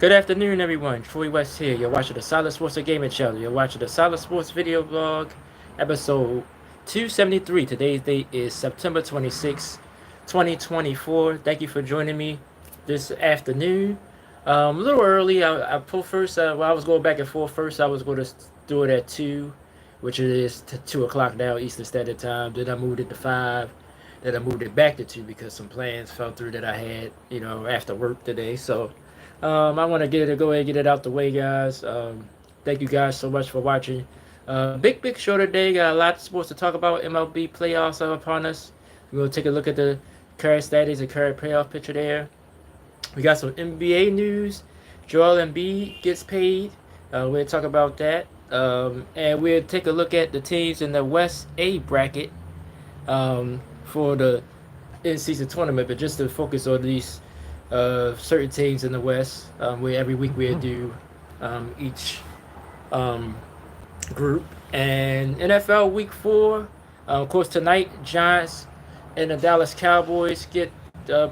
Good afternoon, everyone. Troy West here. You're watching the Solid Sports Gaming Channel. You're watching the Solid Sports Video Vlog, episode 273. Today's date is September 26, 2024. Thank you for joining me this afternoon. A little early. I pulled first. While I was going back and forth first, I was going to do it at 2, which is 2 o'clock now, Eastern Standard Time. Then I moved it to 5. Then I moved it back to 2 because some plans fell through that I had, after work today. So I want to go ahead and get it out the way, guys. Thank you guys so much for watching. Big show today. Got a lot of sports to talk about. MLB playoffs are upon us. We're going to take a look at the current status and current playoff picture there. We got some NBA news. Joel Embiid gets paid. We'll talk about that. And we'll take a look at the teams in the West A bracket for the in-season tournament, but just to focus on these certain teams in the West, where every week we'll do each group. And NFL Week 4, of course, tonight, Giants and the Dallas Cowboys get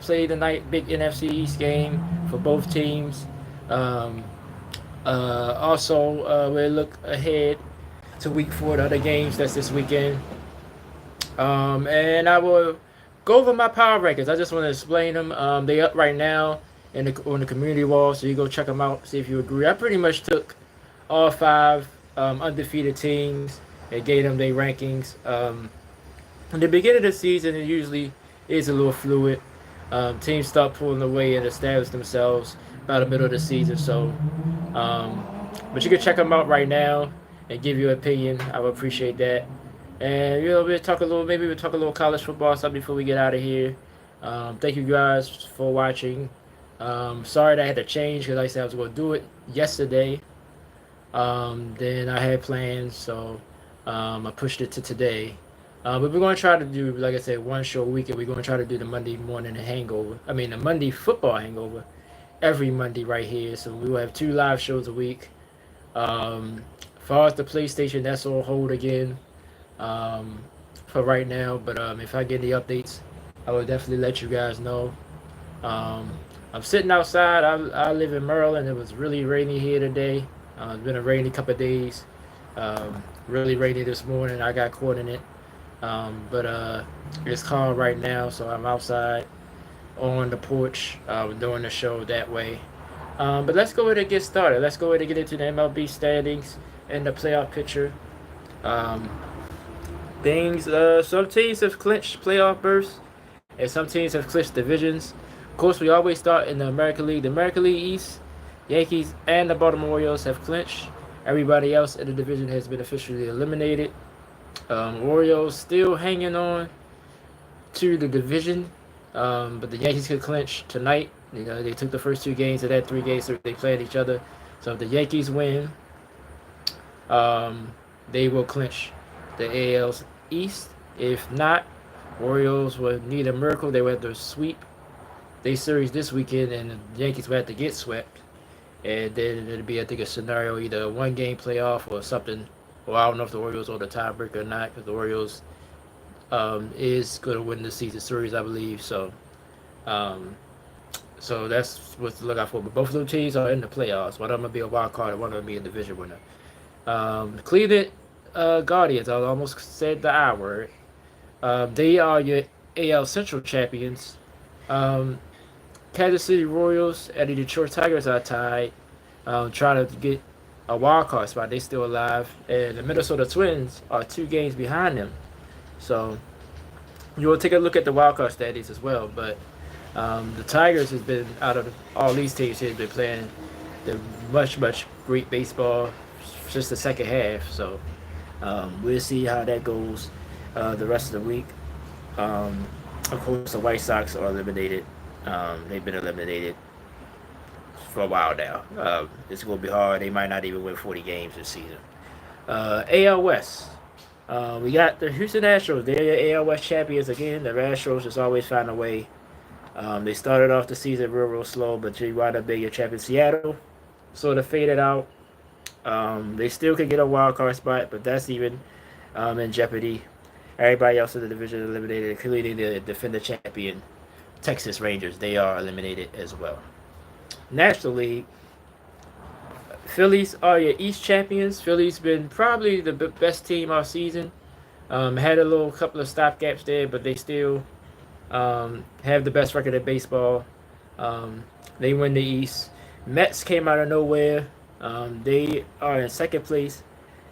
play tonight. Big NFC East game for both teams. Also, we'll look ahead to Week 4, the other games that's this weekend. And I will go over my power rankings. I just want to explain them. They up right now on the community wall, so you go check them out, see if you agree. I pretty much took all 5 undefeated teams and gave them their rankings. In the beginning of the season, it usually is a little fluid. Teams start pulling away and establish themselves by the middle of the season. So, but you can check them out right now and give your opinion. I would appreciate that. And we'll talk a little college football stuff before we get out of here. Thank you guys for watching. Sorry that I had to change because like I said I was going to do it yesterday. Then I had plans, so I pushed it to today. But we're going to try to do, like I said, one show a week, and we're going to try to do the Monday morning hangover. The Monday football hangover every Monday right here. So we will have 2 live shows a week. As far as the PlayStation, that's on hold again. For right now, but if I get any updates, I will definitely let you guys know. I'm sitting outside. I live in Maryland. It was really rainy here today. It's been a rainy couple of days. Really rainy this morning. I got caught in it. But it's calm right now, so I'm outside on the porch doing the show that way. But let's go ahead and get started. Let's go ahead and get into the MLB standings and the playoff picture. Some teams have clinched playoff berths, and some teams have clinched divisions. Of course, we always start in the American League. The American League East, Yankees and the Baltimore Orioles have clinched. Everybody else in the division has been officially eliminated. Orioles still hanging on to the division, but the Yankees could clinch tonight. They took the first 2 games of that 3 games so they played each other. So if the Yankees win, they will clinch the AL East. If not, Orioles would need a miracle. They would have to sweep their series this weekend, and the Yankees would have to get swept. And then it'd be, I think, a scenario, either a 1-game playoff or something. Well, I don't know if the Orioles are the tiebreaker or not, because the Orioles is going to win the season series, I believe. So that's what to look out for. But both of those teams are in the playoffs. One of them will be a wild card, and one of them will be a division winner. Cleveland Guardians, I almost said the I word. They are your AL Central champions. Kansas City Royals and the Detroit Tigers are tied, trying to get a wild card spot. They still alive, and the Minnesota Twins are 2 games behind them. So you will take a look at the wild card standings as well. But the Tigers has been, out of all these teams here, has been playing the much great baseball just the second half. So we'll see how that goes the rest of the week. Of course, the White Sox are eliminated. They've been eliminated for a while now. It's going to be hard. They might not even win 40 games this season. AL West. We got the Houston Astros. They're your AL West champions again. The Astros just always find a way. They started off the season real slow, but they wound up being your champion. Seattle sort of faded out. They still could get a wild card spot, but that's even in jeopardy. Everybody else in the division eliminated, including the defending champion Texas Rangers. They are eliminated as well. National League, Phillies are your East champions. Phillies been probably the best team all season. Had a little couple of stopgaps there, but they still have the best record in baseball. They win the East. Mets came out of nowhere. They are in second place,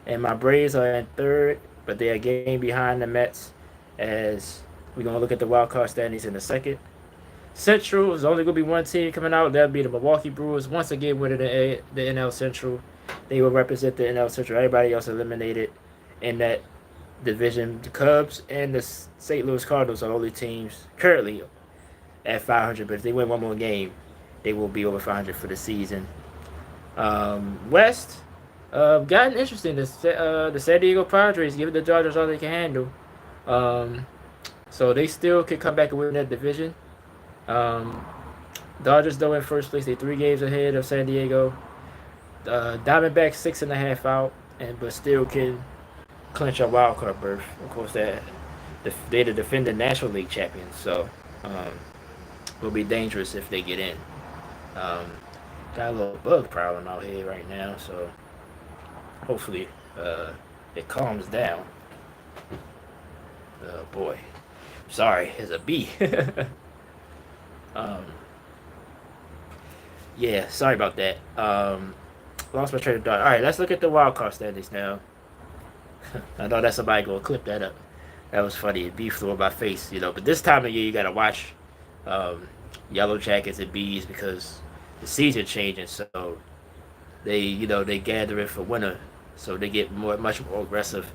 and my Braves are in third, but they are a game behind the Mets. As we're gonna look at the wild card standings in a second. Central is only gonna be one team coming out. That'll be the Milwaukee Brewers. Once again, winning the NL Central. They will represent the NL Central. Everybody else eliminated in that division. The Cubs and the St. Louis Cardinals are the only teams currently at 500. But if they win one more game, they will be over 500 for the season. West, gotten interesting. The San Diego Padres giving the Dodgers all they can handle. So they still could come back and win that division. Dodgers though in first place. They 3 games ahead of San Diego. Diamondbacks 6.5 out, but still can clinch a wild card berth. Of course, they're the defending National League champions, so will be dangerous if they get in. Got a little bug problem out here right now, so hopefully it calms down. Oh boy, sorry, it's a bee. Yeah, sorry about that. Lost my train of thought. All right, let's look at the wild card standings now. I know that somebody gonna clip that up. That was funny. It bee flew on my face, But this time of year, you gotta watch Yellow Jackets and Bees because the season changing. So they gather in for winter, so they get much more aggressive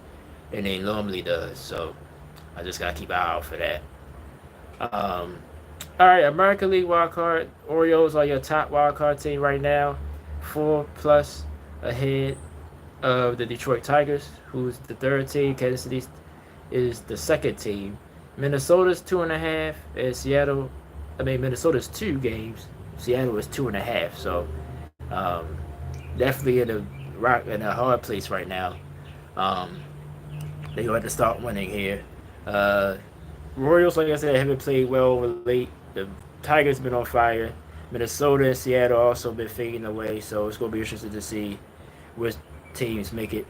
than they normally does. So I just gotta keep an eye out for that. All right, American League wildcard. Orioles are your top wildcard team right now, 4+ ahead of the Detroit Tigers, who's the third team. Kansas City is the second team. Minnesota's 2.5, and Minnesota's 2 games. Seattle is 2.5. So definitely in a hard place right now. They going to start winning here. Royals, like I said, haven't played well late. The Tigers been on fire. Minnesota and Seattle also been fading away. So it's going to be interesting to see which teams make it.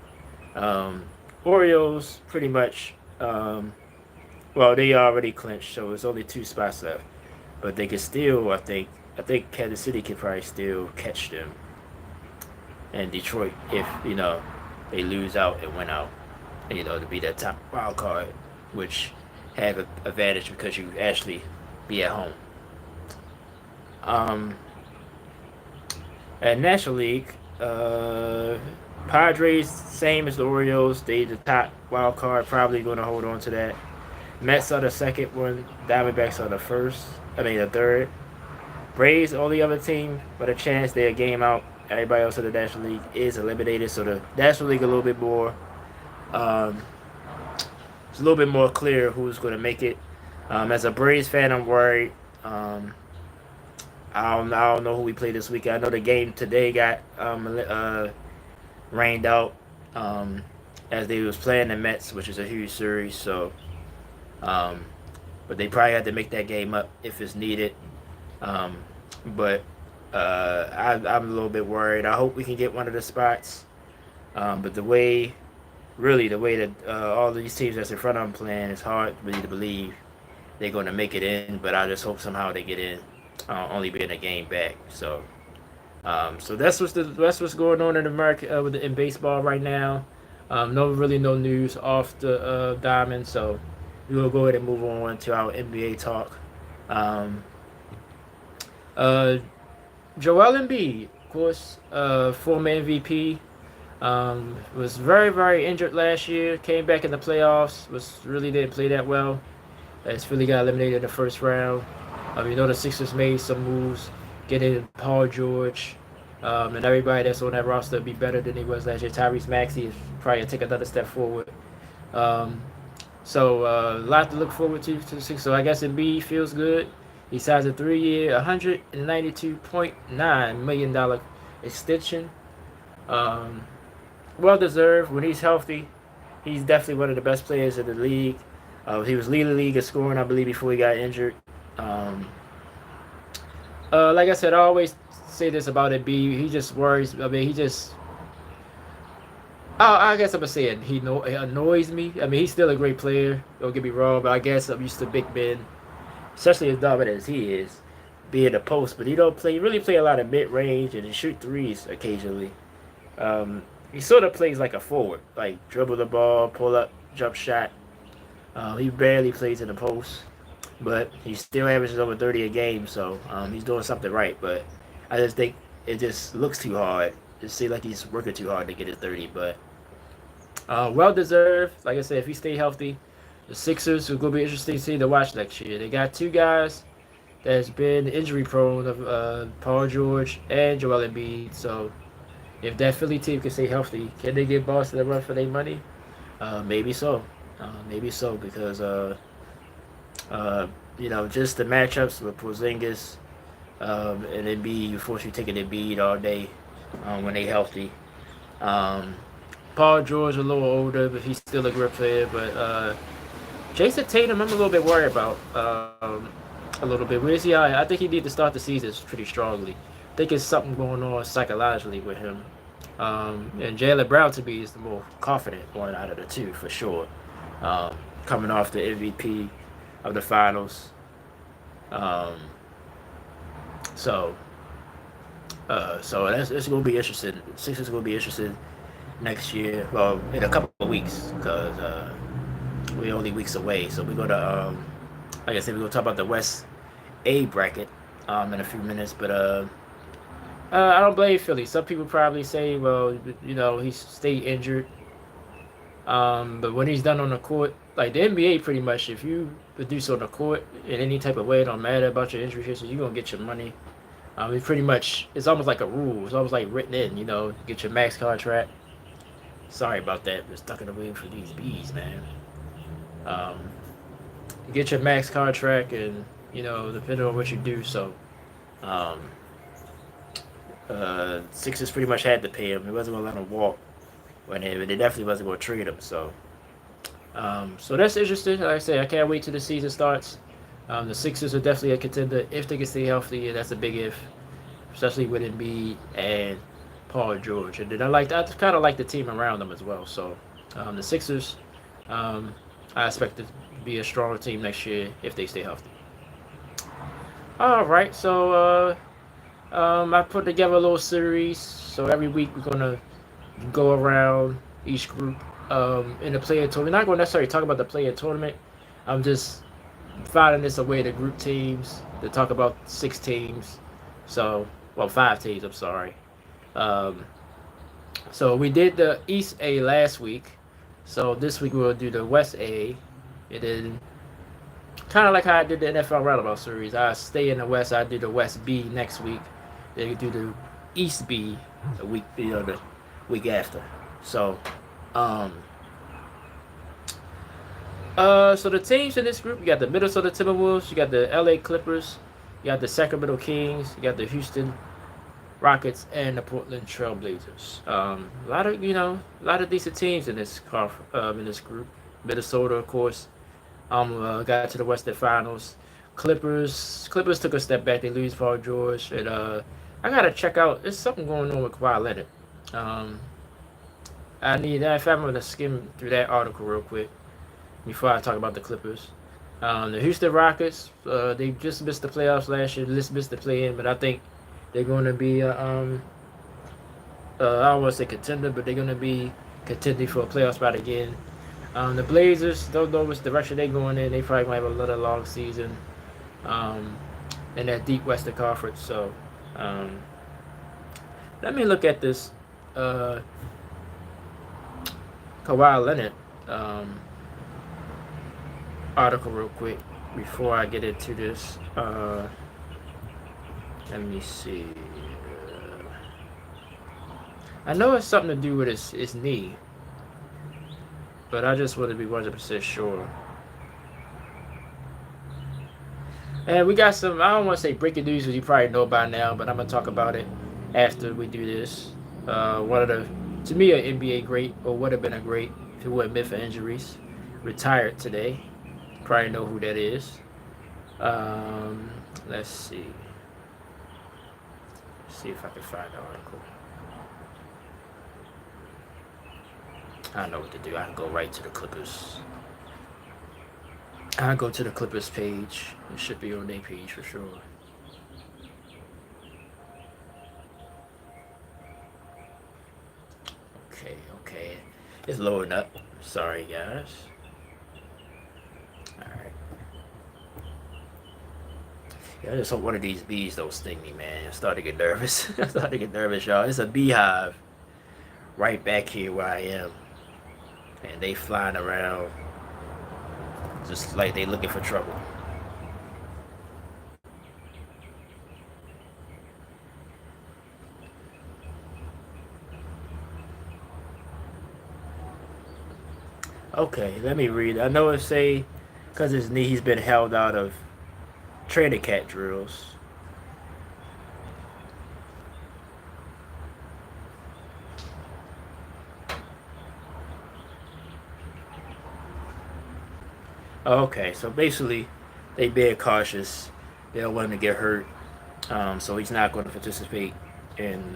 Orioles pretty much. They already clinched, so it's only 2 spots left. But they can still, I think Kansas City can probably still catch them. And Detroit, if they lose out and win out, to be that top wild card, which have an advantage because you actually be at home. At National League, Padres, same as the Orioles. They the top wild card, probably going to hold on to that. Mets are the second one. Diamondbacks are the third. Braves, only other team but a chance. They're a game out. Everybody else in the National League is eliminated. So the National League a little bit more. It's a little bit more clear who's going to make it. As a Braves fan, I'm worried. I don't know who we play this weekend. I know the game today got rained out as they was playing the Mets, which is a huge series. So, but they probably had to make that game up if it's needed. But I'm a little bit worried. I hope we can get one of the spots. But the way that all these teams that's in front of them playing, it's hard really to believe they're going to make it in. But I just hope somehow they get in, only being a game back. So that's what's going on in America in baseball right now. No news off the diamond. So we will go ahead and move on to our NBA talk. Joel Embiid, of course, former MVP. Was very, very injured last year. Came back in the playoffs. Didn't play that well. As Philly got eliminated in the first round. The Sixers made some moves, getting Paul George, and everybody that's on that roster be better than he was last year. Tyrese Maxey is probably take another step forward. So a lot to look forward to the Sixers. So I guess Embiid feels good. He signs a 3-year, $192.9 million extension. Well deserved. When he's healthy, he's definitely one of the best players in the league. He was leading the league in scoring, I believe, before he got injured. Like I said, I always say this about Embiid. He just worries. I mean, he just. I guess I'm gonna say it. He annoys me. I mean, he's still a great player. Don't get me wrong, but I guess I'm used to big men, especially as dominant as he is, being a post. But he don't play. He really play a lot of mid range and he shoot threes occasionally. He sort of plays like a forward, like dribble the ball, pull up, jump shot. He barely plays in the post, but he still averages over 30 a game, so he's doing something right. But I just think it just looks too hard. It seems like he's working too hard to get his 30, but well deserved. Like I said, if he stay healthy, the Sixers are going to be interesting to see to watch next year. They got two guys that's been injury prone of Paul George and Joel Embiid. So if that Philly team can stay healthy, can they give Boston a run for their money? Maybe so. Maybe so because just the matchups with Porzingis and Embiid, you force you taking Embiid all day when they healthy. Paul George a little older, but he's still a great player. But Jason Tatum, I'm a little bit worried about a little bit. Where's he at? I think he needs to start the season pretty strongly. I think there's something going on psychologically with him. And Jaylen Brown to me is the more confident one out of the two for sure. Coming off the MVP of the finals. So it's going to be interesting. Sixers going to be interesting next year. Well, in a couple of weeks because we're only weeks away. So we're going to, like I said, we're going to talk about the West A bracket in a few minutes. But I don't blame Philly. Some people probably say, well, he's stayed injured. But when he's done on the court, like the NBA pretty much, if you produce on the court in any type of way, it don't matter about your injury history, you're going to get your money. It's almost like a rule. It's almost like written in, get your max contract. Sorry about that. We're stuck in the way for these bees, man. Get your max contract and, depending on what you do. So, Sixers pretty much had to pay him. He wasn't going to let him walk. When they definitely wasn't going to trade him. So that's interesting. Like I said, I can't wait till the season starts. The Sixers are definitely a contender if they can stay healthy, and that's a big if, especially with Embiid and Paul George. And then I kind of like the team around them as well. So the Sixers, I expect to be a stronger team next year if they stay healthy. All right, so I put together a little series. So every week we're gonna go around each group in the player tournament. We're not going to necessarily talk about the player tournament. I'm just finding this a way to group teams, to talk about 6 teams. So, 5 teams, I'm sorry. So we did the East A last week. So this week we'll do the West A. And then, kind of like how I did the NFL Roundabout series, I stay in the West. I do the West B next week. Then we do the East B the week after. So so the teams in this group, you got the Minnesota Timberwolves, you got the LA Clippers, you got the Sacramento Kings, you got the Houston Rockets, and the Portland Trailblazers. A lot of decent teams in this group. Minnesota, of course, got to the Western Finals. Clippers took a step back. They lose Paul George, and I gotta check out. There's something going on with Kawhi Leonard. If I'm gonna skim through that article real quick before I talk about the Clippers. The Houston Rockets, they just missed the playoffs last year. Just missed the play-in, but I think they're going to be I don't want to say contender, but they're going to be contending for a playoff spot again. The Blazers, don't know which direction they're going in. They probably might have another long season in that deep Western Conference. So let me look at this Kawhi Leonard article real quick before I get into this. Let me see. I know it's something to do with his knee, but I just want to be 100% sure. And we got some, I don't want to say breaking news, because you probably know by now, but I'm going to talk about it after we do this. One of the, to me, an NBA great, or would have been a great if it wasn't meant for injuries, retired today. Probably know who that is. Let's see. See if I can find the article. I know what to do. I can go right to the Clippers. I go to the Clippers page. It should be on their page for sure. Okay. It's loading up. Sorry, guys. Alright. Yeah, I just hope one of these bees don't sting me, man. I'm starting to get nervous. I'm starting to get nervous, y'all. It's a beehive right back here where I am. And they flying around just like they looking for trouble. Okay, let me read. I know it say because his knee, he's been held out of training cat drills. Okay, so basically, they being cautious. They don't want him to get hurt, so he's not going to participate in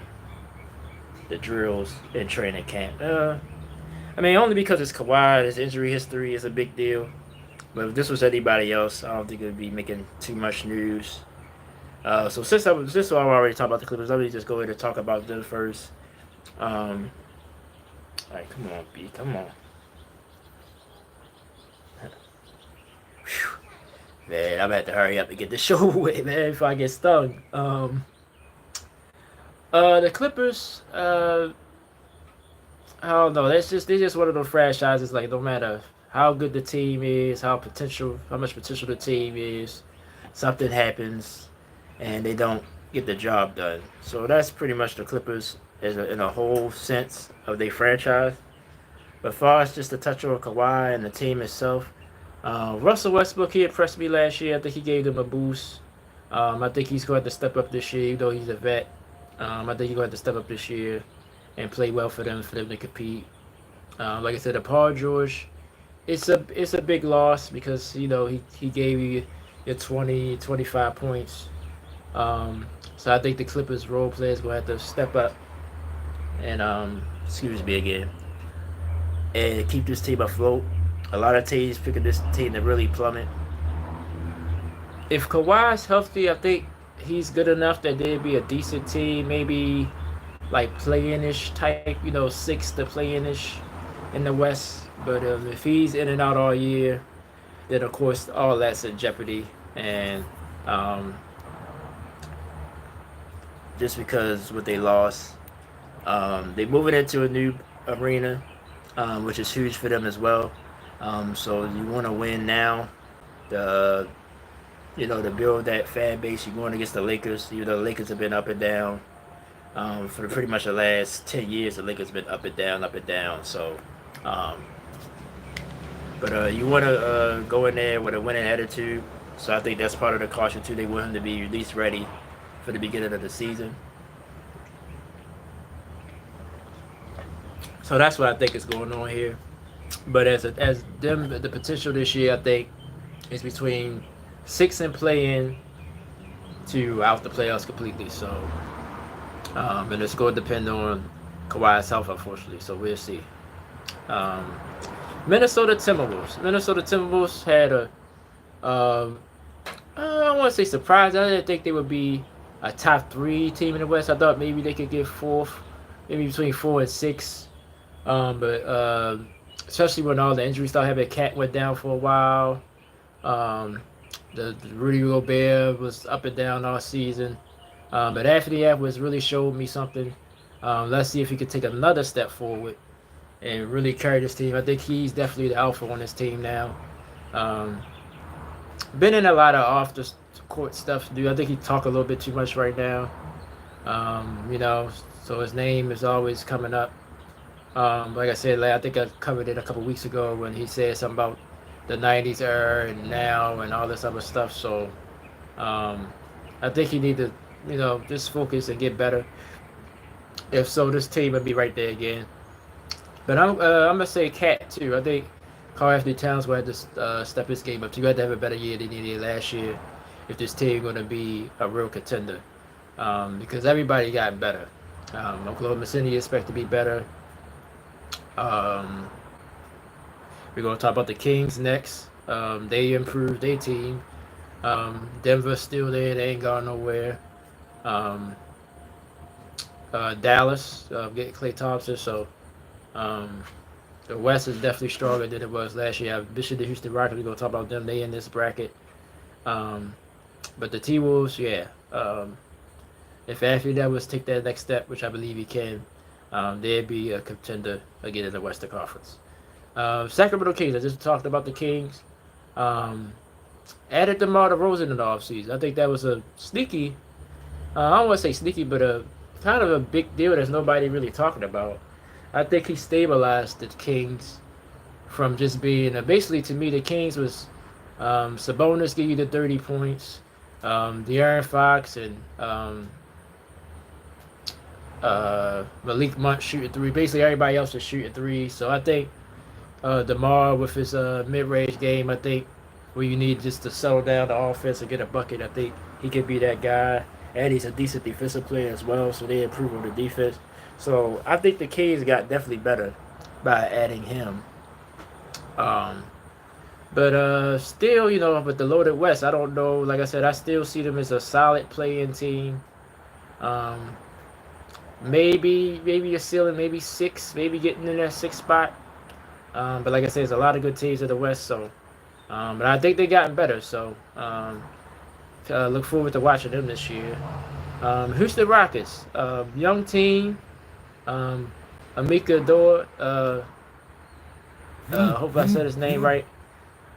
the drills in training camp. I mean, only because it's Kawhi, his injury history is a big deal. But if this was anybody else, I don't think it would be making too much news. So since I already talked about the Clippers, let me just go ahead and talk about them first. All right, come on, B, come on. Whew. Man, I'm gonna have to hurry up and get this show away, man, if I get stung. The Clippers, I don't know. They're just one of those franchises. Like no matter how good the team is, how much potential the team is, something happens, and they don't get the job done. So that's pretty much the Clippers in a whole sense of their franchise. But far as just the touch on Kawhi and the team itself, Russell Westbrook, he impressed me last year. I think he gave them a boost. I think he's going to step up this year, even though he's a vet. I think he's going to step up this year and play well for them to compete. Like I said, the Paul George, it's a big loss because he gave you your 25 points. So I think the Clippers role players will have to step up and excuse me again and keep this team afloat. A lot of teams picking this team to really plummet. If Kawhi's healthy, I think he's good enough that they'd be a decent team. Maybe like play-in-ish type, 6th to play-in-ish in the West. But if he's in and out all year, then of course all that's in jeopardy. And just because what they lost, they're moving into a new arena, which is huge for them as well. So you want to win now. To build that fan base, you're going against the Lakers. The Lakers have been up and down. For pretty much the last 10 years, the Lakers have been up and down, up and down. So, but you want to go in there with a winning attitude. So I think that's part of the caution too. They want him to be at least ready for the beginning of the season. So that's what I think is going on here. But as them, the potential this year, I think is between 6 and play-in to out the playoffs completely. So, and it's going to depend on Kawhi's health, unfortunately. So we'll see. Minnesota Timberwolves had I don't want to say surprise. I didn't think they would be a top 3 team in the West. I thought maybe they could get 4th, maybe between 4 and 6. But especially when all the injuries started happening, Cat went down for a while. The Rudy Gobert was up and down all season. But Anthony Edwards really showed me something. Let's see if he could take another step forward and really carry this team. I think he's definitely the alpha on this team now. Been in a lot of off the court stuff to do. I think he talk a little bit too much right now. So his name is always coming up. Like I said, I think I covered it a couple weeks ago when he said something about the 90s era and now and all this other stuff. So I think he need to, just focus and get better. If so, this team would be right there again. But I'm going to say Cat, too. I think Karl-Anthony Towns will have to step his game up. You got to have a better year than he did last year if this team going to be a real contender. because everybody got better. Oklahoma City expect to be better. Um, we're gonna talk about the Kings next. They improved their team. Denver's still there; they ain't gone nowhere. Um, Dallas getting Klay Thompson, so um, the West is definitely stronger than it was last year. The Houston Rockets. We're gonna talk about them. They in this bracket. Um, but the T Wolves, yeah. If Anthony Edwards take that next step, which I believe he can, they'd be a contender again in the Western Conference. Sacramento Kings. I just talked about the Kings. Um, Added DeMar DeRozan in the offseason. I think that was a sneaky. I don't want to say sneaky, but a kind of a big deal that's nobody really talking about. I think he stabilized the Kings from just being basically to me the Kings was Sabonis give you the 30 points, De'Aaron Fox and Malik Monk shooting three. Basically everybody else is shooting three. So I think DeMar with his mid-range game, I think where you need just to settle down the offense and get a bucket, I think he could be that guy. And he's a decent defensive player as well, so they improve on the defense. So I think the Kings got definitely better by adding him. But still, with the loaded West, I don't know. Like I said, I still see them as a solid playing team. Um, maybe a ceiling, maybe six, maybe getting in that sixth spot. But like I said, there's a lot of good teams in the West, so but I think they gotten better. So look forward to watching them this year. Houston Rockets, young team. Amika Dor. Hope I said his name right.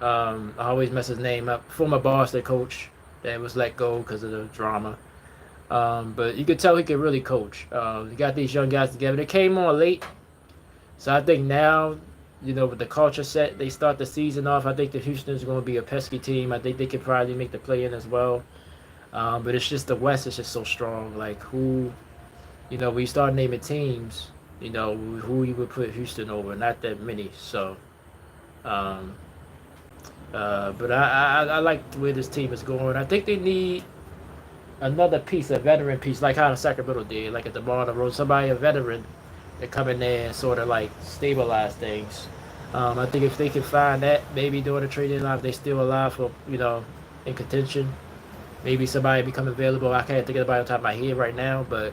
I always mess his name up. Former Boston coach that was let go because of the drama. But you could tell he could really coach. He got these young guys together. They came on late, so I think now, with the culture set, they start the season off. I think the Houston's going to be a pesky team. I think they could probably make the play-in as well. But it's just the West is just so strong. Like who, when you start naming teams, who you would put Houston over? Not that many. So, but I like the way this team is going. I think they need another piece, a veteran piece, like how the Sacramento did, like at the DeMar DeRozan, somebody, a veteran, to come in there and sort of like stabilize things. I think if they can find that, maybe during the trading line, if they still alive for, in contention, maybe somebody become available. I can't think of anybody on top of my head right now, but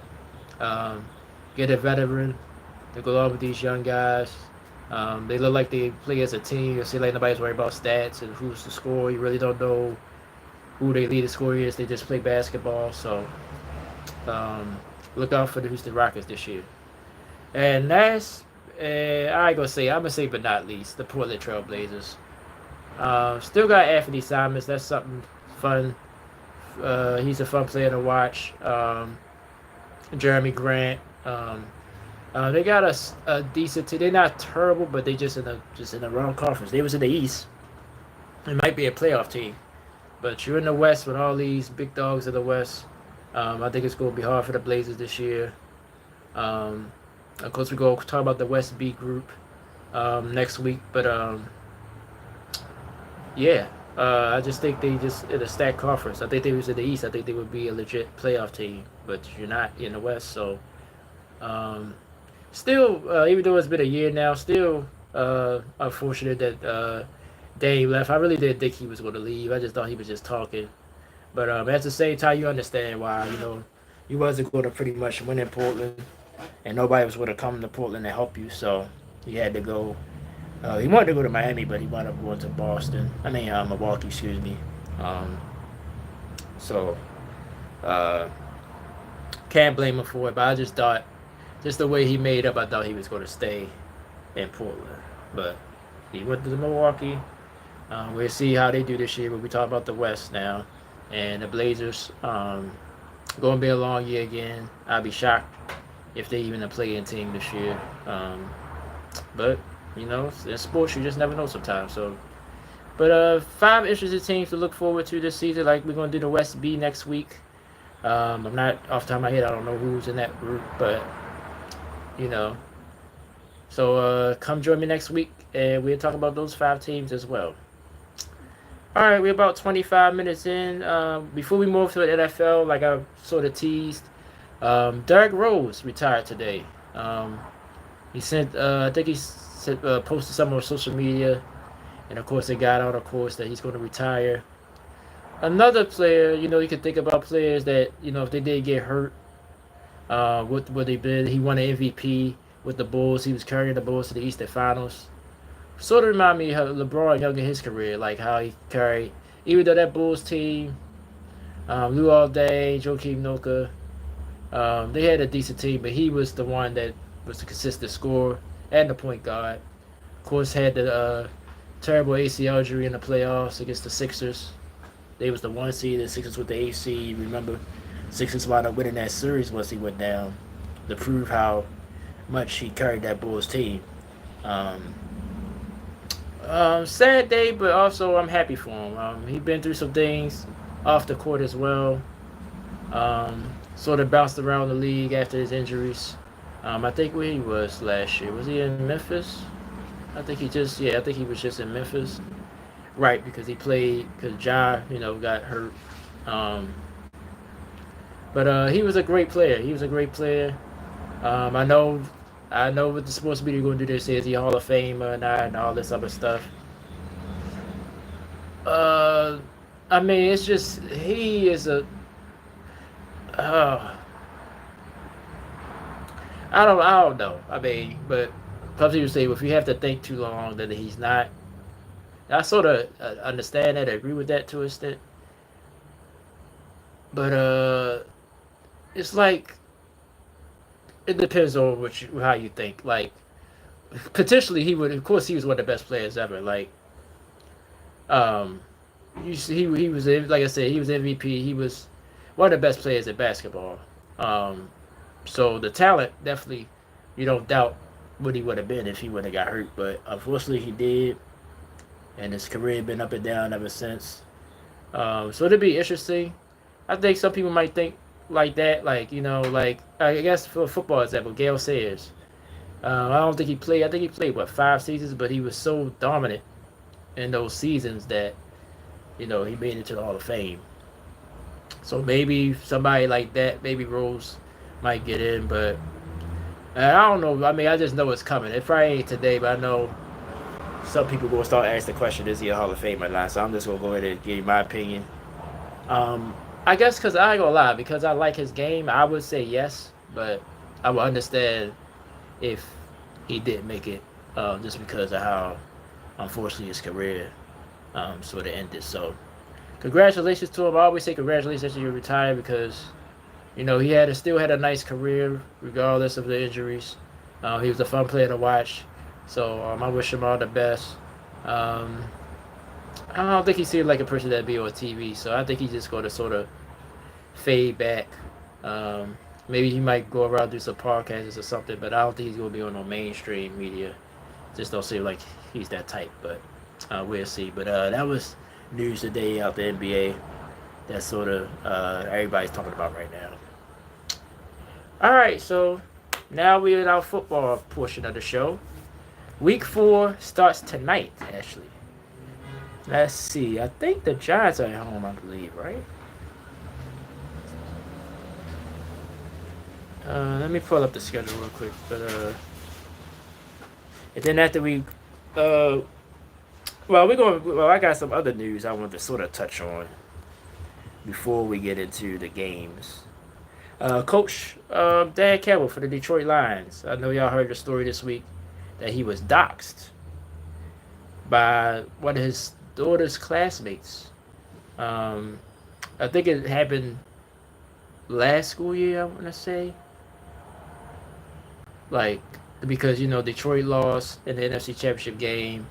get a veteran to go along with these young guys. They look like they play as a team. You see, like nobody's worried about stats and who's the scorer. You really don't know who their leading scorer is. They just play basketball. So look out for the Houston Rockets this year. And last, I'm gonna say, but not least, the Portland Trail Blazers. Still got Anthony Simons. That's something fun. He's a fun player to watch. Jeremy Grant. They got a decent team. They're not terrible, but they just in the wrong conference. They was in the East. It might be a playoff team, but you're in the West with all these big dogs in the West. I think it's going to be hard for the Blazers this year. Of course, we go talk about the West B group next week, but yeah. I just think they just in a stacked conference. I think they was in the East. I think they would be a legit playoff team, but you're not in the West. So, still, even though it's been a year now, still unfortunate that Dame left. I really didn't think he was going to leave. I just thought he was just talking. But at the same time, you understand why. You wasn't going to pretty much win in Portland, and nobody was going to come to Portland to help you. So he had to go. He wanted to go to Miami, but he wound up going to Milwaukee, excuse me. So, can't blame him for it, but I just thought, just the way he made up, I thought he was going to stay in Portland. But he went to Milwaukee. We'll see how they do this year, but we talk about the West now. And the Blazers, going to be a long year again. I'd be shocked if they even a play-in team this year. But in sports, you just never know sometimes. So, but 5 interesting teams to look forward to this season. Like we're gonna do the West B next week. I'm not off the top of my head. I don't know who's in that group, but So come join me next week, and we'll talk about those 5 teams as well. All right, we're about 25 minutes in. Before we move to the NFL, like I sort of teased, Derrick Rose retired today. Um, he sent, I think he sent, posted something on social media, and of course, it got out, of course, that he's going to retire. Another player, you can think about players that, if they did get hurt, what they did, he won an MVP with the Bulls. He was carrying the Bulls to the Eastern Finals. Sort of remind me of LeBron young in his career, like how he carried, even though that Bulls team, Lou Day, Joakim Noah, they had a decent team, but he was the one that was the consistent scorer and the point guard. Of course, had the terrible ACL injury in the playoffs against the Sixers. They was the 1 seed, the Sixers with the 8 seed. Remember, Sixers wound up winning that series once he went down to prove how much he carried that Bulls team. Um, Sad day, but also I'm happy for him. He been through some things off the court as well. Sort of bounced around the league after his injuries. I think where he was last year. Was he in Memphis? I think he was just in Memphis. Right, because he played, because Ja, got hurt. Um, but he was a great player. He was a great player. I know, what the sports media going to do. They say is he a Hall of Famer or not, and all this other stuff. Uh, I mean, it's just he is a. Uh, I don't know. I mean, but some people say, well, if you have to think too long, then he's not. I sort of understand that. I agree with that to an extent. But it's like it depends on how you think. Like potentially, he would. Of course, he was one of the best players ever. Like um, he was like I said, he was MVP. He was one of the best players in basketball. Um, so the talent definitely, you don't doubt what he would have been if he would have got hurt. But unfortunately, he did, and his career been up and down ever since. So it'll be interesting. I think some people might think like that, like like I guess for football example, Gale Sayers. I don't think he played. I think he played what 5 seasons, but he was so dominant in those seasons that he made it to the Hall of Fame. So maybe somebody like that, maybe Rose might get in, but I don't know. I mean, I just know it's coming. It probably ain't today, but I know some people gonna start asking the question: is he a Hall of Fame or not? So I'm just gonna go ahead and give you my opinion. Um, I guess because I ain't gonna lie, because I like his game, I would say yes, but I would understand if he didn't make it, just because of how unfortunately his career sort of ended. So congratulations to him. I always say congratulations to you retired because he still had a nice career regardless of the injuries. He was a fun player to watch. So I wish him all the best. Um, I don't think he seemed like a person that'd be on TV. So I think he's just going to sort of fade back. Maybe he might go around do some podcasts or something, but I don't think he's going to be on no mainstream media. Just don't seem like he's that type, but we'll see. But that was news today out the NBA. That's sort of everybody's talking about right now. All right, so now we're in our football portion of the show. Week 4 starts tonight, actually. Let's see. I think the Giants are at home, I believe, right? Let me pull up the schedule real quick. But and then after uh, I got some other news I want to sort of touch on before we get into the games. Coach Dan Campbell for the Detroit Lions. I know y'all heard the story this week that he was doxxed by one of his daughter's classmates. I think it happened last school year, I want to say. Like, because, Detroit lost in the NFC Championship game.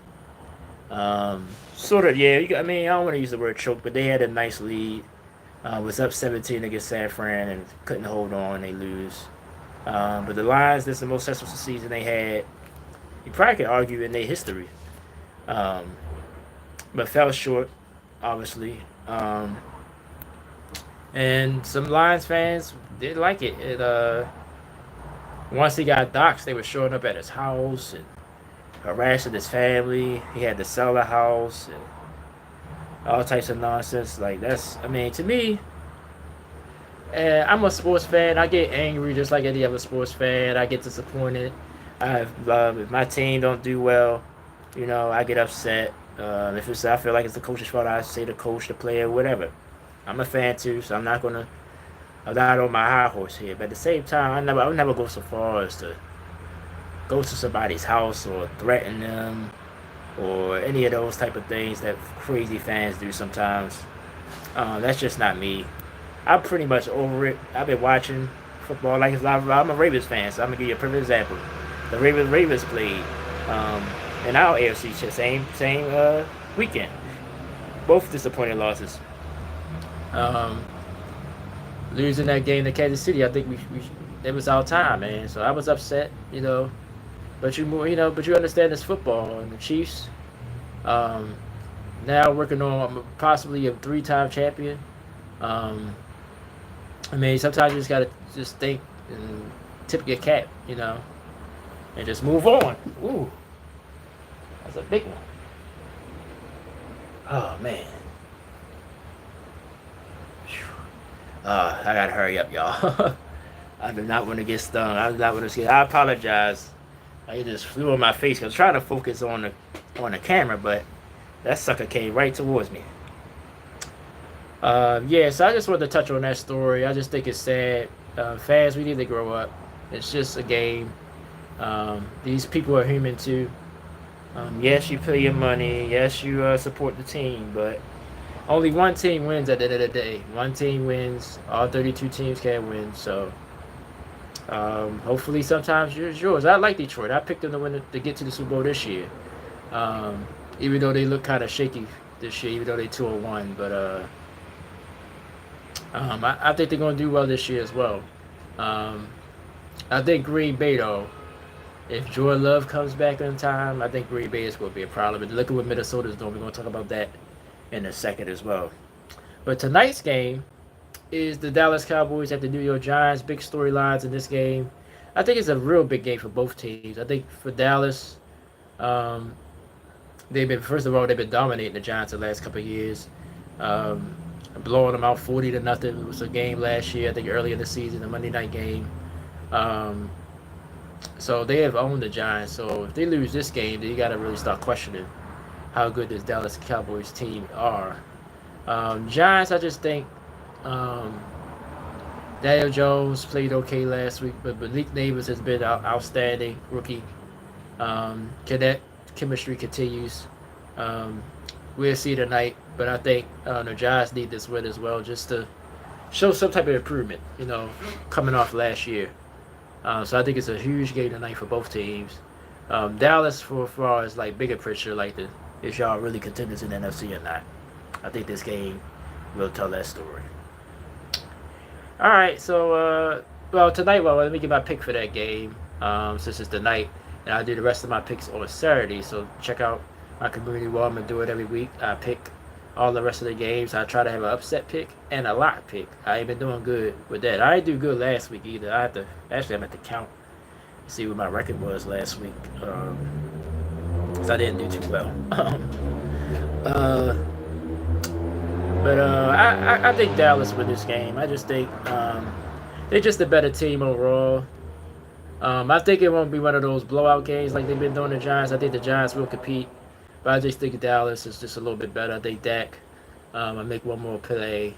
Sort of, yeah. I mean, I don't want to use the word choke, but they had a nice lead. Was up 17 against San Fran and couldn't hold on. They lose. But the Lions, this is the most successful season they had. You probably could argue in their history. But fell short, obviously. And some Lions fans did like it. Once he got doxxed, they were showing up at his house and harassing his family. He had to sell the house. And, all types of nonsense. Like I mean, to me, and I'm a sports fan. I get angry just like any other sports fan. I get disappointed. If my team don't do well, I get upset. I feel like it's the coach's fault, I say the coach, the player, whatever. I'm a fan too, so I'm not on my high horse here. But at the same time, I would never go so far as to go to somebody's house or threaten them or any of those type of things that crazy fans do sometimes. That's just not me. I'm pretty much over it. I've been watching football I'm a Ravens fan, so I'm gonna give you a perfect example. The Ravens played in our AFC same weekend. Both disappointing losses. Um, Losing that game to Kansas City, I think we it was our time, man. So I was upset. But you understand this football and the Chiefs. Um, Now working on possibly a three-time champion. Um, I mean, sometimes you just gotta just think and tip your cap, and just move on. Ooh, that's a big one. Oh man. I gotta hurry up, y'all. I do not want to get stung. I do not want to get. I apologize. I just flew on my face. I was trying to focus on the camera, but that sucker came right towards me. Yeah, so I just wanted to touch on that story. I just think it's sad. Fans, we need to grow up. It's just a game. These people are human too. Yes, you pay your money. Yes, you support the team, but only one team wins at the end of the day. One team wins. All 32 teams can't win. So hopefully, sometimes yours. I like Detroit. I picked them to win to get to the Super Bowl this year. Um, Even though they look kind of shaky this year, even though they 2-1, but I think they're going to do well this year as well. Um, I think Green Bay, though, if Joel Love comes back in time, I think Green Bay is going to be a problem. But look at what Minnesota's doing. We're going to talk about that in a second as well. But tonight's game is the Dallas Cowboys at the New York Giants. Big storylines in this game. I think it's a real big game for both teams. I think for Dallas, um, first of all, they've been dominating the Giants the last couple of years. Um, Blowing them out 40-0. It was a game last year, I think early in the season, a Monday night game. Um, so they have owned the Giants. So if they lose this game, then you got to really start questioning how good this Dallas Cowboys team are. Giants, I just think Daniel Jones played okay last week, but Malik Neighbors has been outstanding rookie. Cadet chemistry continues. We'll see tonight, but I think the Giants need this win as well, just to show some type of improvement. Coming off last year. So I think it's a huge game tonight for both teams. Dallas, for far as like bigger picture, is y'all really contenders in the NFC or not? I think this game will tell that story. All right, so tonight, let me get my pick for that game. Since it's the night, and I'll do the rest of my picks on Saturday. So check out my community wall. I'm gonna do it every week. I pick all the rest of the games. I try to have an upset pick and a lock pick. I ain't been doing good with that. I didn't do good last week either. I'm at the count to see what my record was last week. Cause I didn't do too well. I think Dallas win this game. I just think they're just a better team overall. I think it won't be one of those blowout games like they've been doing the Giants. I think the Giants will compete, but I just think Dallas is just a little bit better. I think Dak I make one more play.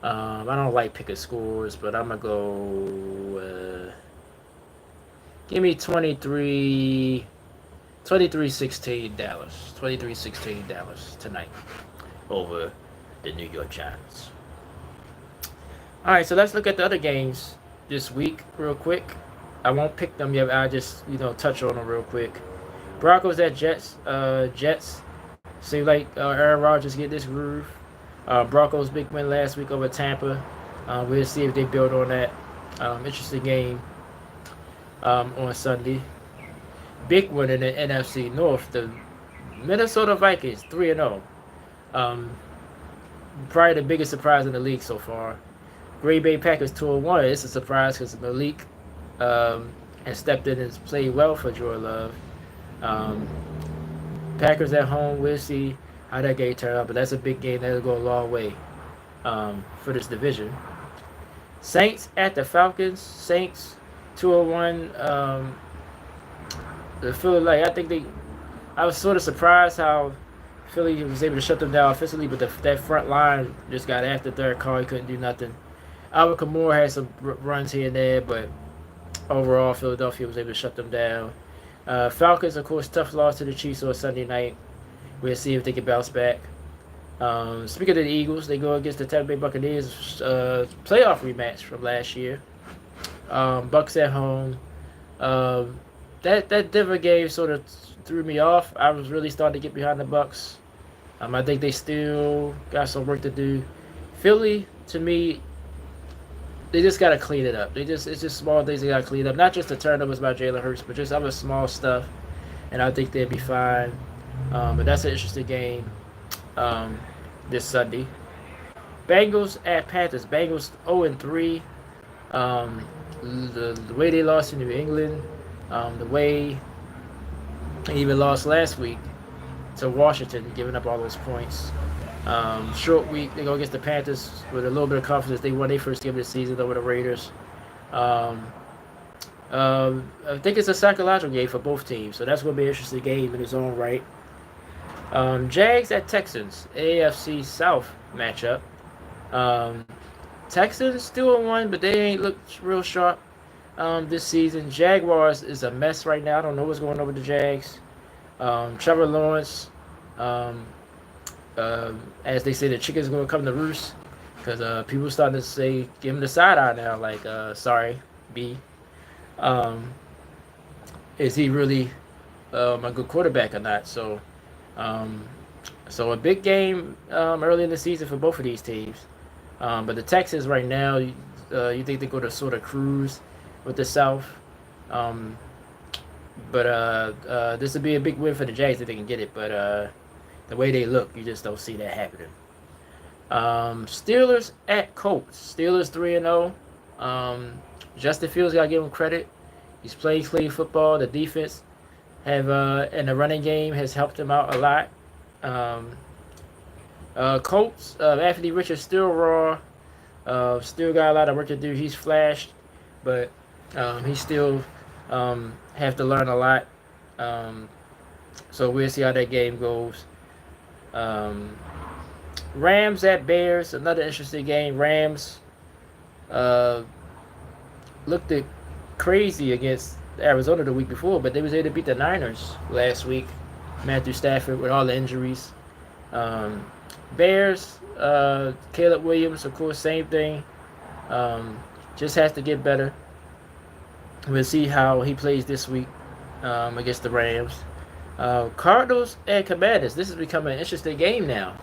I don't like picking scores, but I'm going to go give me 23-16 Dallas. 23-16 Dallas tonight over the New York Giants. All right, so let's look at the other games this week real quick. I won't pick them yet. I'll just touch on them real quick. Broncos at Jets. Jets seem like Aaron Rodgers get this groove. Broncos big win last week over Tampa. We'll see if they build on that. Interesting game on Sunday. Big one in the NFC North. The Minnesota Vikings 3-0. Probably the biggest surprise in the league so far. Green Bay Packers 2-1. It's a surprise because Malik has stepped in and played well for Joel Love. Packers at home. We'll see how that game turned out, but that's a big game that'll go a long way for this division. Saints at the Falcons. Saints 201. The Philly, like, I was sort of surprised how Philly was able to shut them down offensively, but that front line just got after Derek Carr. He couldn't do nothing. Alvin Kamara had some runs here and there, but overall, Philadelphia was able to shut them down. Falcons, of course, tough loss to the Chiefs on Sunday night. We'll see if they can bounce back. Speaking of the Eagles, they go against the Tampa Bay Buccaneers playoff rematch from last year. Bucks at home. That Denver game sort of threw me off. I was really starting to get behind the Bucks. I think they still got some work to do. Philly, to me, they just got to clean it up. It's just small things they got to clean up. Not just the turnovers by Jalen Hurts, but just other small stuff. And I think they'll be fine. But that's an interesting game this Sunday. Bengals at Panthers. Bengals 0-3. The way they lost to New England, the way they even lost last week to Washington, giving up all those points. Short week, they go against the Panthers with a little bit of confidence. They won their first game of the season over the Raiders. I think it's a psychological game for both teams, so that's going to be an interesting game in its own right. Jags at Texans, AFC South matchup. Texans still on one, but they ain't looked real sharp this season. Jaguars is a mess right now. I don't know what's going on with the Jags. Trevor Lawrence, as they say, the chicken's going to come to roost because people starting to say, give him the side eye now, like, sorry, B. Is he really a good quarterback or not? So a big game early in the season for both of these teams. But the Texans right now, you think they're going to sort of cruise with the South. But this would be a big win for the Jags if they can get it. But the way they look, you just don't see that happening. Steelers at Colts. Steelers 3-0. Justin Fields, got to give him credit. He's playing clean football. The defense and the running game has helped him out a lot. Colts, Anthony Richards still raw. Still got a lot of work to do. He's flashed, but he still have to learn a lot. So we'll see how that game goes. Rams at Bears, another interesting game. Rams looked crazy against Arizona the week before, but they was able to beat the Niners last week. Matthew Stafford with all the injuries. Bears, Caleb Williams, of course, same thing. Just has to get better. We'll see how he plays this week against the Rams. Cardinals and Commanders. This has become an interesting game now.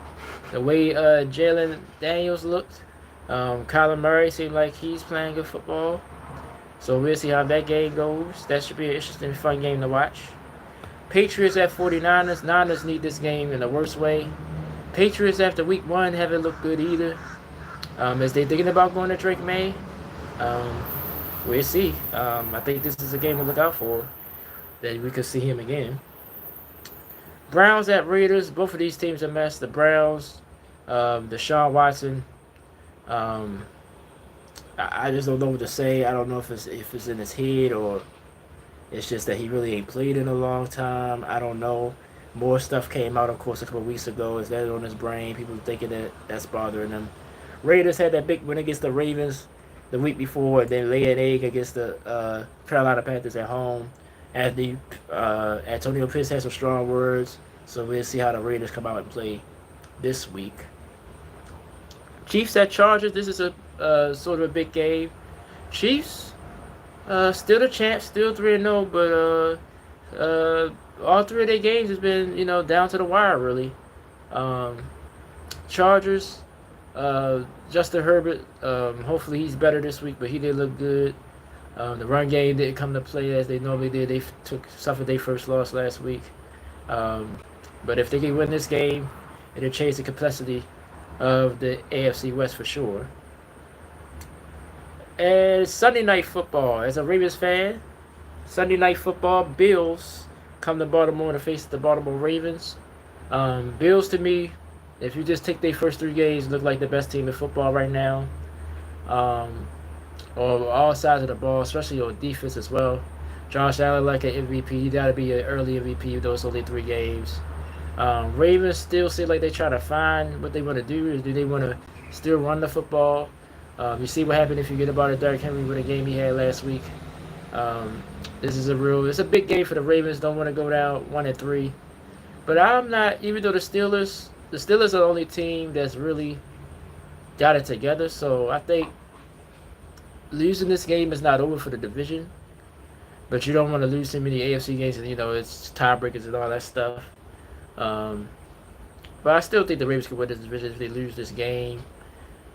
The way Jalen Daniels looked. Kyler Murray seemed like he's playing good football. So we'll see how that game goes. That should be an interesting, fun game to watch. Patriots at 49ers. Niners need this game in the worst way. Patriots after week 1 haven't looked good either. As they thinking about going to Drake May, we'll see. I think this is a game to look out for, that we could see him again. Browns at Raiders. Both of these teams are a mess. The Browns, Deshaun Watson. I just don't know what to say. I don't know if it's in his head or it's just that he really ain't played in a long time. I don't know. More stuff came out, of course, a couple of weeks ago. Is that on his brain? People thinking that's bothering him. Raiders had that big win against the Ravens the week before, and then lay an egg against the Carolina Panthers at home. Antonio Pierce had some strong words, so we'll see how the Raiders come out and play this week. Chiefs at Chargers. This is a sort of a big game. Chiefs, still the champs, still 3-0, but all 3 of their games has been, down to the wire, really. Chargers, Justin Herbert, hopefully he's better this week, but he did look good. The run game didn't come to play as they normally did. They suffered their first loss last week. But if they can win this game, it'll change the complexity of the AFC West for sure. And Sunday Night Football. As a Ravens fan, Sunday Night Football, Bills come to Baltimore to face the Baltimore Ravens. Bills to me, if you just take their first 3 games, look like the best team in football right now. Um, on all sides of the ball, especially on defense as well. Josh Allen like an MVP. He got to be an early MVP. Those only 3 games. Ravens still seem like they try to find what they want to do. Do they want to still run the football? You see what happened if you get about Derrick Henry with a game he had last week. This is it's a big game for the Ravens. Don't want to go down 1-3. But I'm not, even though the Steelers are the only team that's really got it together. So I think losing this game is not over for the division. But you don't want to lose too many AFC games, and it's tiebreakers and all that stuff. Um, but I still think the Ravens can win this division if they lose this game.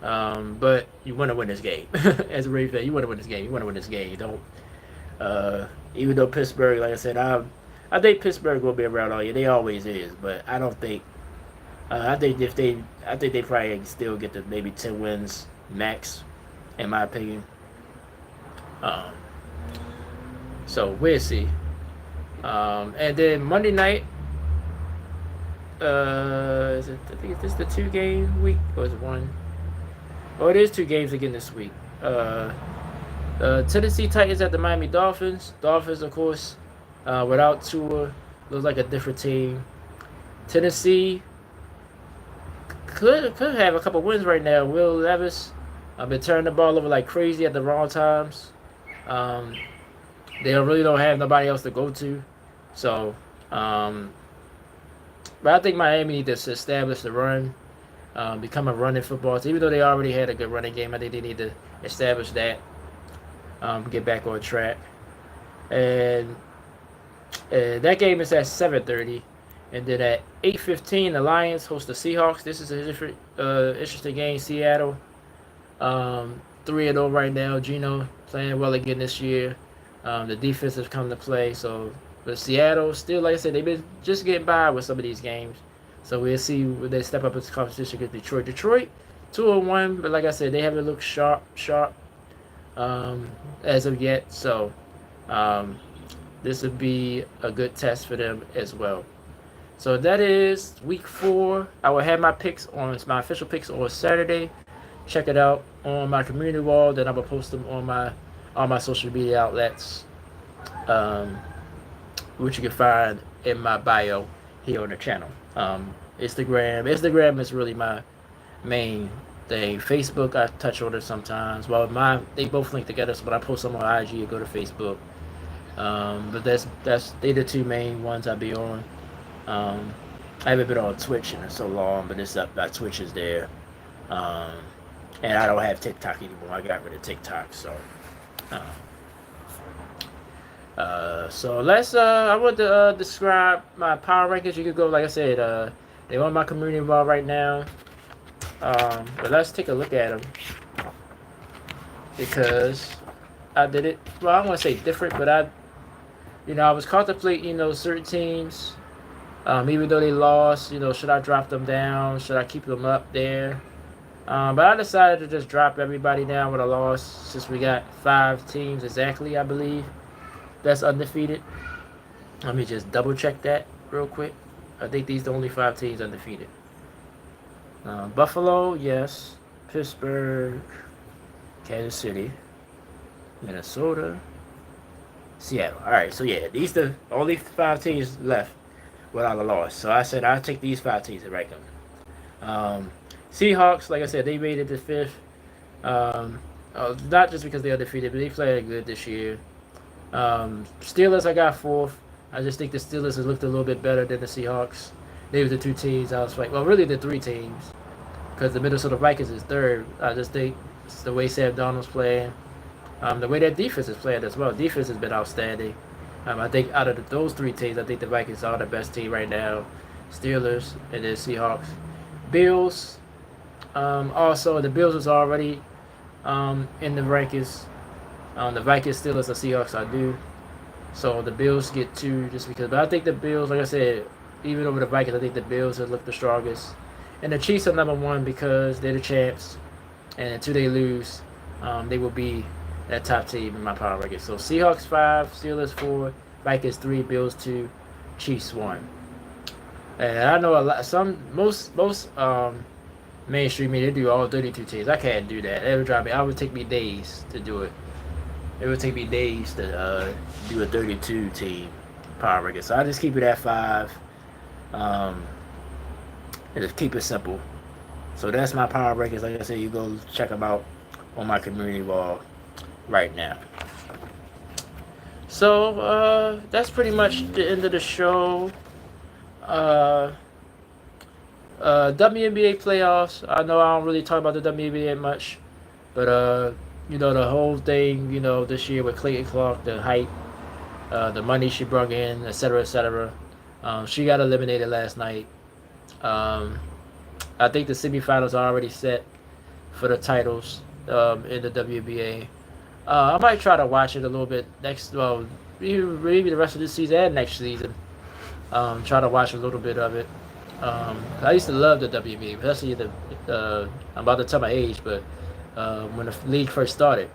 But you want to win this game. As a Ravens fan, you want to win this game. You want to win this game. You don't. Even though Pittsburgh, like I said, I think Pittsburgh will be around all year. They always is, but I don't think. I think they probably still get to maybe 10 wins max, in my opinion. So we'll see. And then Monday night. I think is this the 2-game week or is it one? Oh, it is 2 games again this week. Tennessee Titans at the Miami Dolphins. Dolphins, of course, without Tua, looks like a different team. Tennessee could have a couple wins right now. Will Levis been turning the ball over like crazy at the wrong times. They really don't have nobody else to go to. So, but I think Miami needs to establish the run, become a running football team. Even though they already had a good running game, I think they need to establish that, get back on track. And that game is at 7:30. And then at 8:15, the Lions host the Seahawks. This is a different, interesting game. Seattle, 3-0 right now. Geno playing well again this year. The defense has come to play. So, but Seattle still, like I said, they've been just getting by with some of these games. So we'll see when they step up into competition against Detroit. Detroit, 2-1, but like I said, they haven't looked sharp, as of yet. So, this would be a good test for them as well. So that is week 4. I will have my official picks on Saturday. Check it out on my community wall. Then I'm gonna post them on all my social media outlets, which you can find in my bio here on the channel. Instagram is really my main thing. Facebook, I touch on it sometimes. Well, they both link together. So when I post them on IG, you go to Facebook. But they the 2 main ones I be on. I haven't been on Twitch in so long, but my Twitch is there. And I don't have TikTok anymore. I got rid of TikTok, so. So let's. I want to describe my power rankings. You could go, like I said. They on my community wall right now. But let's take a look at them because I did it. Well, I don't want to say different, but I was contemplating, certain teams. Even though they lost, should I drop them down? Should I keep them up there? But I decided to just drop everybody down with a loss since we got 5 teams exactly, I believe, that's undefeated. Let me just double check that real quick. I think these are the only 5 teams undefeated. Buffalo, yes. Pittsburgh, Kansas City, Minnesota, Seattle. All right, so yeah, these the only 5 teams left without a loss. So I said I'll take these 5 teams and rank them. Seahawks, like I said, they made it to 5th. Not just because they are defeated, but they played good this year. Steelers, I got 4th. I just think the Steelers have looked a little bit better than the Seahawks. They were the 2 teams I was like, well, really the 3 teams, because the Minnesota Vikings is 3rd. I just think it's the way Sam Darnold's playing, the way that defense is playing as well. Defense has been outstanding. I think out of those 3 teams, I think the Vikings are the best team right now. Steelers and then Seahawks. Bills. Also, the Bills was already in the rankings. The Vikings, Steelers, and Seahawks are due. So the Bills get 2 just because. But I think the Bills, like I said, even over the Vikings, I think the Bills have looked the strongest. And the Chiefs are number 1 because they're the champs. And until they lose, they will be that top team in my power rankings. So Seahawks 5, Steelers 4, Vikings 3, Bills 2, Chiefs 1. And I know a lot. Most mainstream media do all 32 teams. I can't do that. It would drive me. It would take me days to do it. It would take me days to do a 32 team power ranking. So I just keep it at 5, um, and just keep it simple. So that's my power rankings. Like I said, you go check them out on my community wall right now. So that's pretty much the end of the show. Uh, WNBA playoffs. I know I don't really talk about the WNBA much, but the whole thing, this year with Clayton Clark, the hype, the money she brought in, etc., etc. She got eliminated last night. Um, I think the semifinals are already set for the titles in the WNBA. I might try to watch it a little bit maybe the rest of this season and next season. Try to watch a little bit of it. I used to love the WNBA, especially I'm about to tell my age, but when the league first started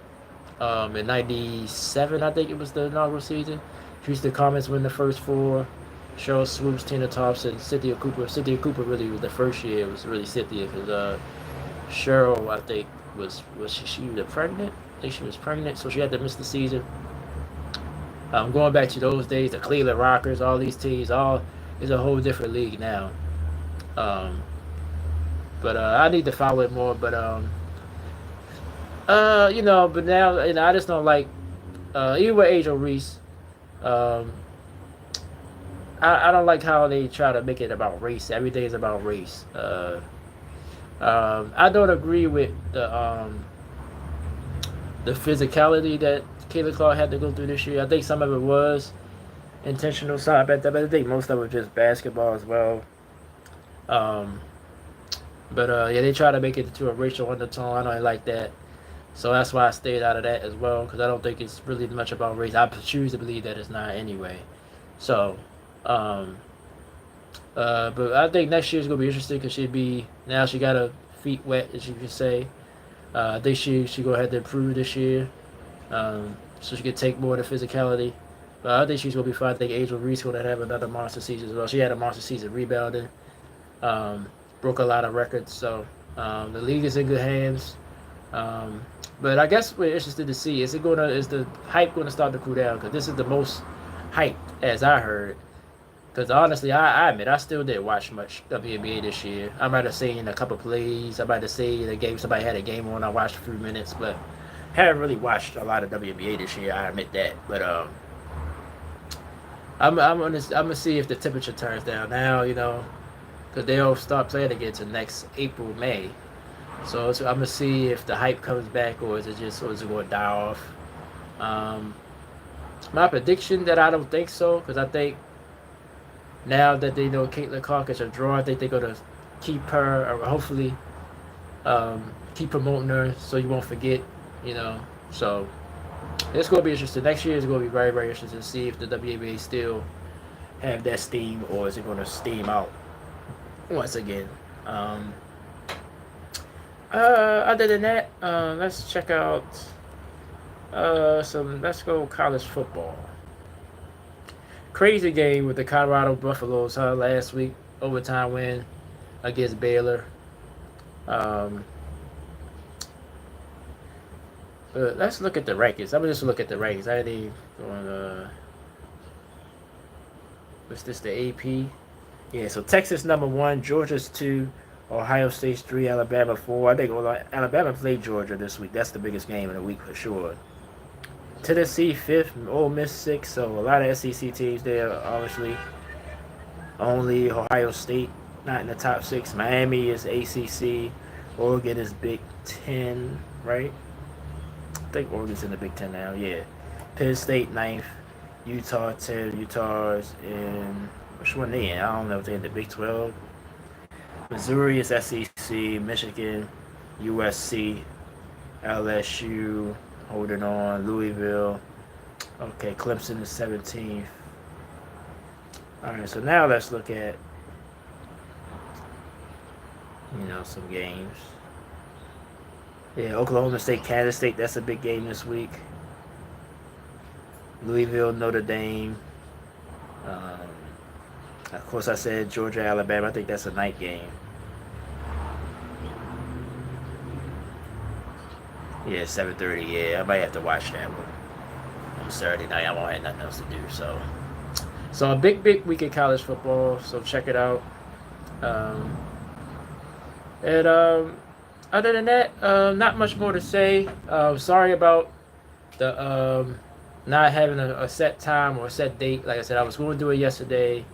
in '97, I think it was the inaugural season. Teresa Thomas win the first 4. Cheryl Swoops, Tina Thompson, Cynthia Cooper. Cynthia Cooper really was the first year. It was really Cynthia because Cheryl, I think, was she pregnant? I think she was pregnant, so she had to miss the season. Going back to those days, the Cleveland Rockers, all these teams, is a whole different league now. Um, but I need to follow it more. But but now I just don't like even with Angel Reese. Um, I don't like how they try to make it about race. Everything is about race. I don't agree with the physicality that Kayla Clark had to go through this year. I think some of it was intentional, but I think most of it was just basketball as well. Um, but they try to make it into a racial undertone. I don't like that. So that's why I stayed out of that as well, because I don't think it's really much about race. I choose to believe that it's not anyway. So, but I think next year's gonna be interesting because now she got her feet wet, as you could say. I think she go ahead to improve this year, so she could take more of the physicality. But I think she's gonna be fine. I think Angel Reese gonna have another monster season as well. She had a monster season rebounding, broke a lot of records. So the league is in good hands. But I guess we're interested to see is the hype gonna start to cool down, because this is the most hyped as I heard. Because honestly, I admit I still didn't watch much WNBA this year. I might have seen a couple plays. I might have seen a game. Somebody had a game on. I watched a few minutes, but haven't really watched a lot of WNBA this year. I admit that. But I'm gonna see if the temperature turns down now. Because they'll start playing again to next April, May. So I'm gonna see if the hype comes back, or is it going to die off. My prediction that I don't think so, because I think now that they know Caitlin Clark is a draw, I think they're gonna keep her, or hopefully keep promoting her, so you won't forget. So it's gonna be interesting. Next year is gonna be very, very interesting to see if the WNBA still have that steam, or is it gonna steam out once again. Other than that, let's check out let's go college football. Crazy game with the Colorado Buffaloes last week, overtime win against Baylor. But let's look at the rankings. I'm gonna just look at the rankings. I didn't go what's this, the AP? Yeah, so Texas number 1, Georgia's 2, Ohio State's 3, Alabama 4. I think Alabama played Georgia this week. That's the biggest game of the week for sure. Tennessee 5th, Ole Miss 6th. So a lot of SEC teams there, obviously. Only Ohio State not in the top 6. Miami is ACC. Oregon is Big 10, right? I think Oregon's in the Big 10 now. Yeah. Penn State 9th. Utah 10. Utah's in, which one they in? I don't know if they're in the Big 12. Missouri is SEC, Michigan, USC, LSU, holding on, Louisville. Okay, Clemson is 17th. Alright, so now let's look at, some games. Yeah, Oklahoma State, Kansas State, that's a big game this week. Louisville, Notre Dame. Of course, I said Georgia, Alabama. I think that's a night game. Yeah, 7:30. Yeah, I might have to watch that one on Saturday night. I won't have nothing else to do. So a big week of college football. So check it out. Um, and other than that, not much more to say. Sorry about the not having a set time or a set date. Like I said, I was going to do it yesterday,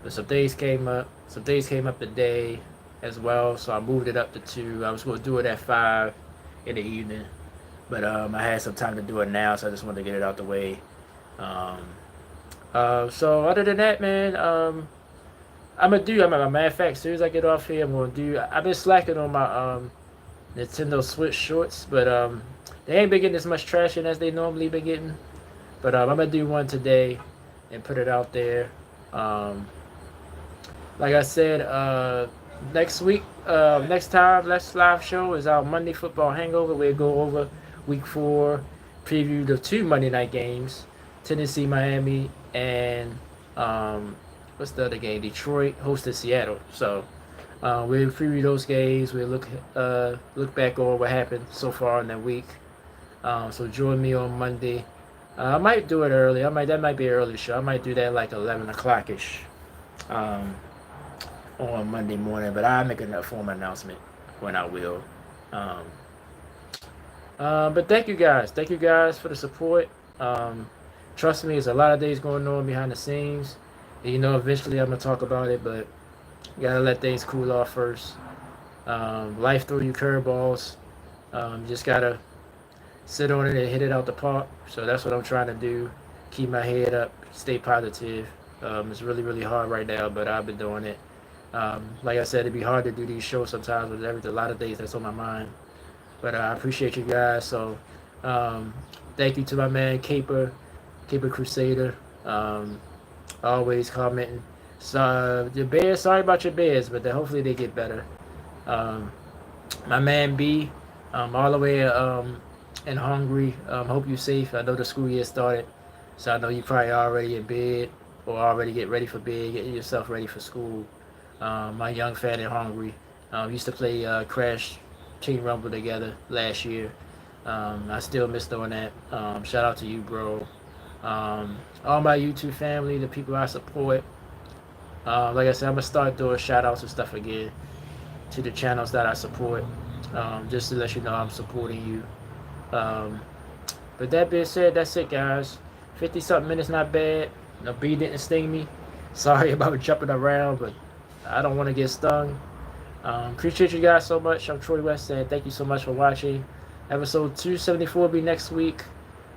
but some days came up. Some days came up today as well, so I moved it up to 2. I was going to do it at 5 in the evening, but I had some time to do it now, so I just wanted to get it out the way. So other than that, man, I'm gonna do. I'm a matter of fact, as soon as I get off here, I'm gonna do. I've been slacking on my Nintendo Switch shorts, but they ain't been getting as much traction as they normally been getting. But I'm gonna do one today and put it out there. Like I said, next week, next time, next live show is our Monday Football Hangover. We'll go over Week 4, preview the 2 Monday night games, Tennessee, Miami, and what's the other game? Detroit hosted Seattle. So we'll preview those games. We'll look back on what happened so far in that week. So join me on Monday. I might do it early. That might be an early show. I might do that like 11 o'clock ish on Monday morning. But I'll make a formal announcement when I will. But thank you guys. Thank you guys for the support. Trust me, there's a lot of days going on behind the scenes. And, eventually I'm gonna talk about it, but you gotta let things cool off first. Life throw you curveballs. Just gotta sit on it and hit it out the park. So that's what I'm trying to do. Keep my head up, stay positive. It's really, really hard right now, but I've been doing it. Like I said, it'd be hard to do these shows sometimes with a lot of days that's on my mind. But I appreciate you guys. So thank you to my man Caper Crusader. Always commenting. So the Bears, sorry about your Bears, but hopefully they get better. My man B, all the way in Hungary. Hope you're safe. I know the school year started, so I know you probably already in bed or already get ready for bed, getting yourself ready for school. My young fan in Hungary used to play Crash Team Rumble together last year. I still miss doing that. Shout out to you, bro. All my YouTube family, the people I support. Like I said, I'm gonna start doing shout outs and stuff again to the channels that I support, just to let you know I'm supporting you. But that being said, that's it, guys. 50-something minutes, not bad. No, bee didn't sting me. Sorry about jumping around, but I don't want to get stung. Appreciate you guys so much. I'm Troy West saying thank you so much for watching. Episode 274 will be next week.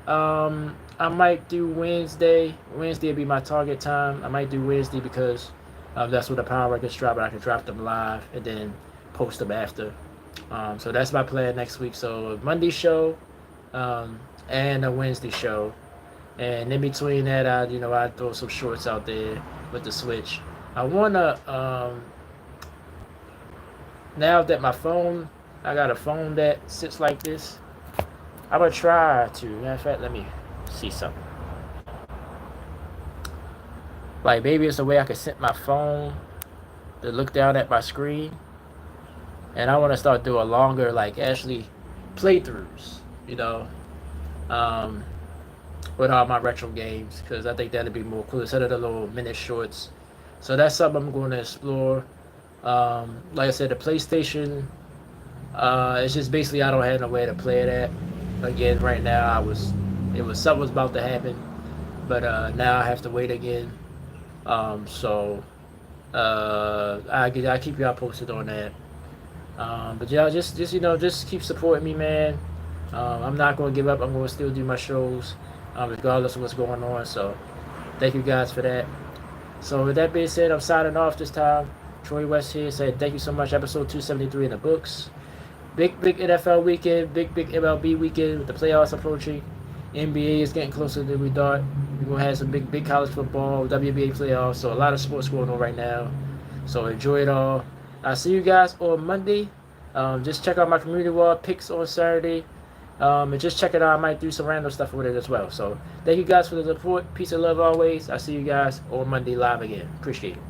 I might do Wednesday. Wednesday will be my target time. I might do Wednesday because that's when the Power Records drop, and I can drop them live and then post them after. So that's my plan next week. So a Monday show and a Wednesday show. And in between that, I throw some shorts out there with the Switch. I wanna now that I got a phone that sits like this. I'm gonna try to. Matter of fact, let me see something. Like maybe it's a way I could set my phone to look down at my screen. And I want to start doing longer, like actually playthroughs, with all my retro games, because I think that'd be more cool instead of the little minute shorts. So that's something I'm going to explore. Like I said, the PlayStation, it's just basically I don't have no way to play it at. Again, right now something was about to happen, but now I have to wait again. So I keep y'all posted on that. But y'all just keep supporting me, man. I'm not gonna give up. I'm gonna still do my shows, regardless of what's going on. So thank you guys for that. So with that being said, I'm signing off this time. Troy West here saying thank you so much. Episode 273 in the books. Big NFL weekend, big MLB weekend with the playoffs approaching. NBA is getting closer than we thought. We're gonna have some big college football, WNBA playoffs. So a lot of sports going on right now. So enjoy it all. I'll see you guys on Monday. Just check out my community wall picks on Saturday. And just check it out. I might do some random stuff with it as well. So thank you guys for the support. Peace and love always. I'll see you guys on Monday live again. Appreciate it.